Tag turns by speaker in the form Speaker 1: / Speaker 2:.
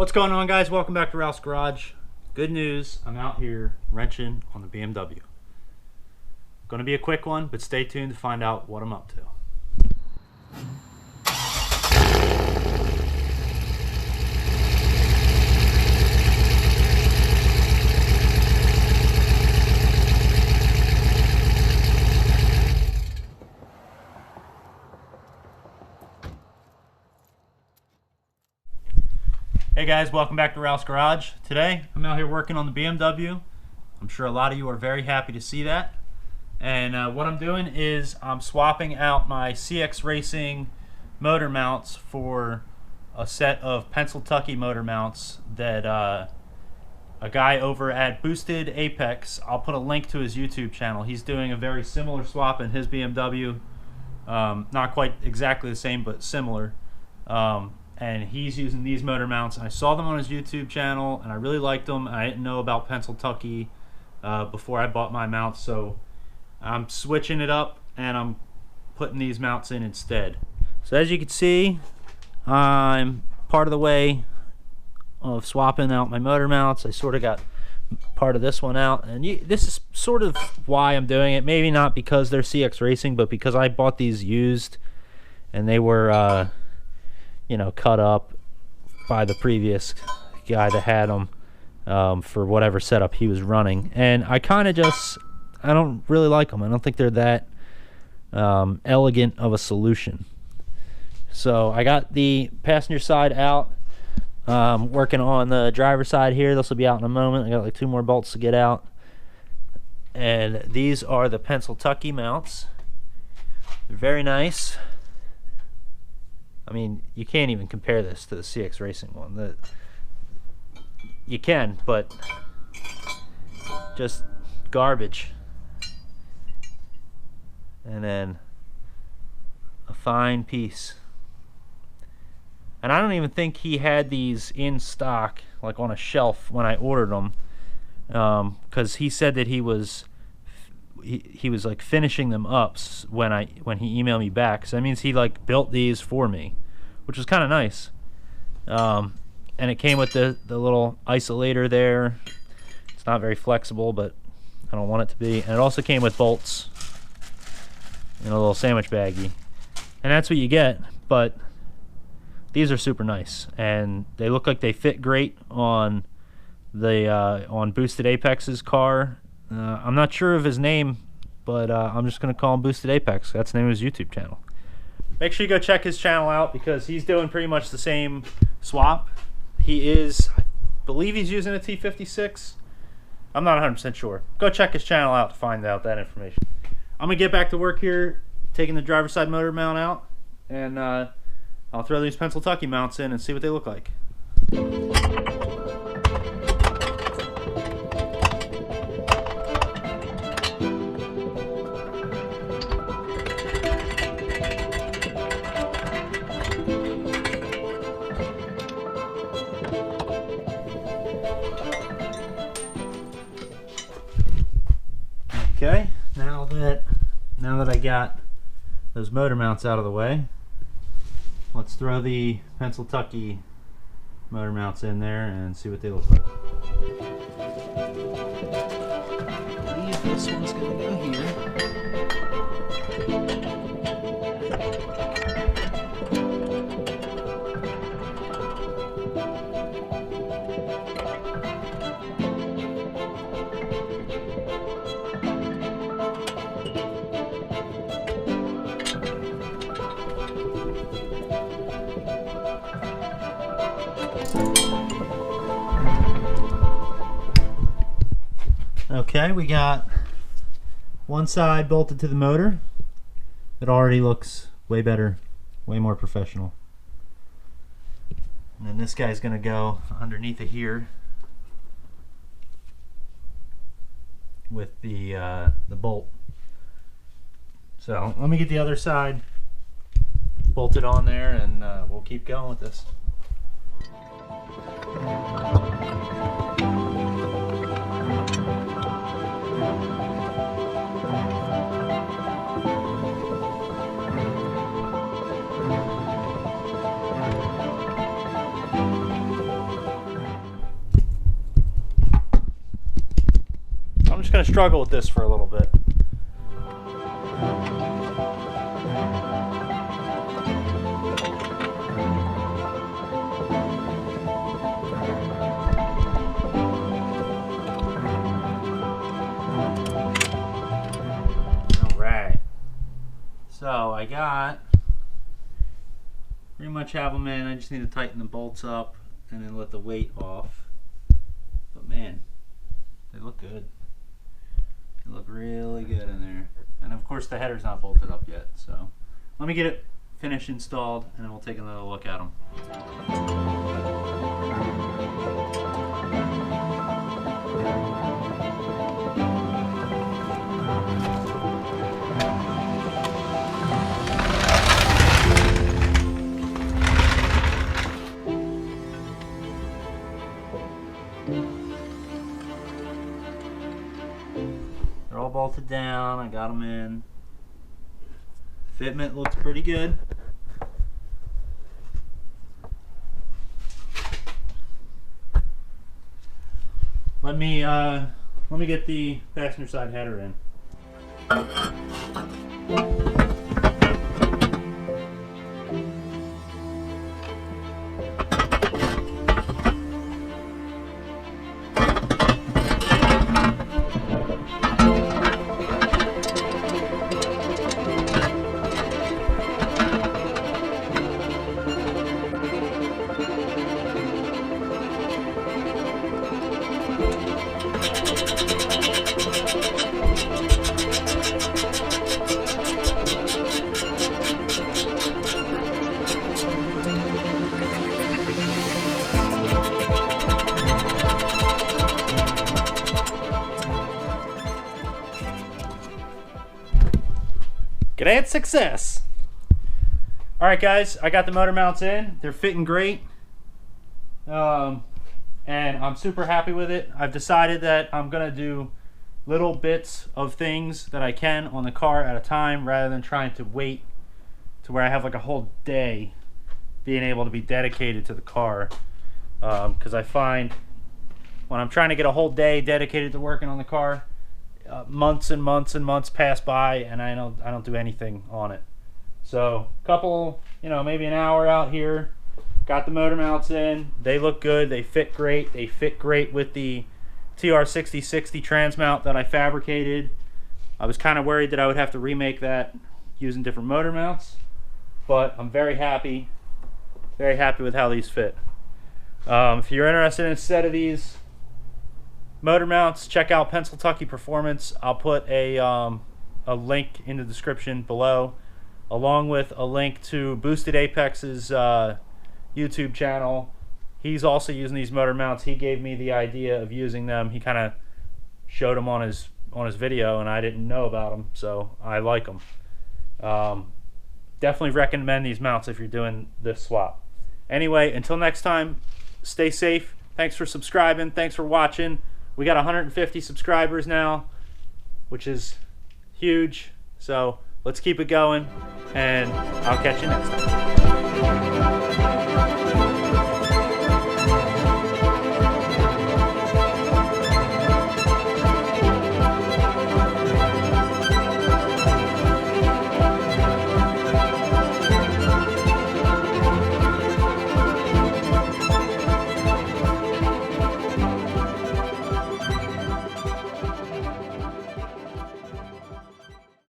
Speaker 1: What's going on, guys? Welcome back to Ralph's Garage. Good news, I'm out here wrenching on the BMW. Gonna be a quick one, but stay tuned to find out what I'm up to. Hey guys, welcome back to Ralph's Garage. Today, I'm out here working on the BMW. I'm sure a lot of you are very happy to see that. And what I'm doing is I'm swapping out my CXRacing motor mounts for a set of Pennsyltucky motor mounts that a guy over at Boosted Apex, I'll put a link to his YouTube channel. He's doing a very similar swap in his BMW. Not quite exactly the same, but similar. And he's using these motor mounts. I saw them on his YouTube channel and I really liked them. I didn't know about Pennsyltucky before I bought my mounts, so I'm switching it up and I'm putting these mounts in instead. So as you can see, I'm part of the way of swapping out my motor mounts. I sort of got part of this one out, and this is sort of why I'm doing it. Maybe not because they're CXRacing, but because I bought these used and they were you know, cut up by the previous guy that had them for whatever setup he was running. And I kind of just, I don't really like them. I don't think they're that elegant of a solution. So I got the passenger side out, working on the driver's side here. This will be out in a moment. I got like 2 more bolts to get out. And these are the Pennsyltucky mounts. They're very nice. I mean, you can't even compare this to the CXRacing one. You can, but just garbage. And then a fine piece. And I don't even think he had these in stock, like on a shelf when I ordered them, because he said that he was like finishing them up when he emailed me back. So that means he like built these for me, which was kind of nice. And it came with the little isolator there. It's not very flexible, but I don't want it to be. And it also came with bolts in a little sandwich baggie, and that's what you get. But these are super nice, and they look like they fit great on the on Boosted Apex's car. I'm not sure of his name, but I'm just going to call him Boosted Apex. That's the name of his YouTube channel. Make sure you go check his channel out because he's doing pretty much the same swap. I believe he's using a T56. I'm not 100% sure. Go check his channel out to find out that information. I'm going to get back to work here, taking the driver's side motor mount out, and I'll throw these Pennsyltucky mounts in and see what they look like. Okay, now that I got those motor mounts out of the way, let's throw the Pennsyltucky motor mounts in there and see what they look like. I believe this one's going to go here. Okay, we got one side bolted to the motor. It already looks way better, way more professional. And then this guy's going to go underneath of here with the bolt. So let me get the other side bolted on there, and we'll keep going with this. going to struggle with this for a little bit. So I pretty much have them in. I just need to tighten the bolts up and then let the weight off. But man, they look good. They look really good in there. And of course the header's not bolted up yet. So let me get it finished installed and then we'll take another look at them. They're all bolted down. I got them in. Fitment looks pretty good. Let me get the passenger side header in. Great success. All right, guys, I got the motor mounts in. They're fitting great. And I'm super happy with it. I've decided that I'm gonna do little bits of things that I can on the car at a time rather than trying to wait to where I have like a whole day being able to be dedicated to the car. Because I find when I'm trying to get a whole day dedicated to working on the car, months and months and months pass by and I don't do anything on it. So couple, maybe an hour out here, got the motor mounts in. They look good. They fit great. They fit great with the TR6060 trans mount that I fabricated. I was kind of worried that I would have to remake that using different motor mounts, but I'm very happy with how these fit. If you're interested in a set of these motor mounts, check out Pennsyltucky Performance. I'll put a link in the description below, along with a link to Boosted Apex's YouTube channel. He's also using these motor mounts. He gave me the idea of using them. He kind of showed them on his video, and I didn't know about them, so I like them. Definitely recommend these mounts if you're doing this swap. Anyway, until next time, stay safe. Thanks for subscribing. Thanks for watching. We got 150 subscribers now, which is huge. So let's keep it going, and I'll catch you next time.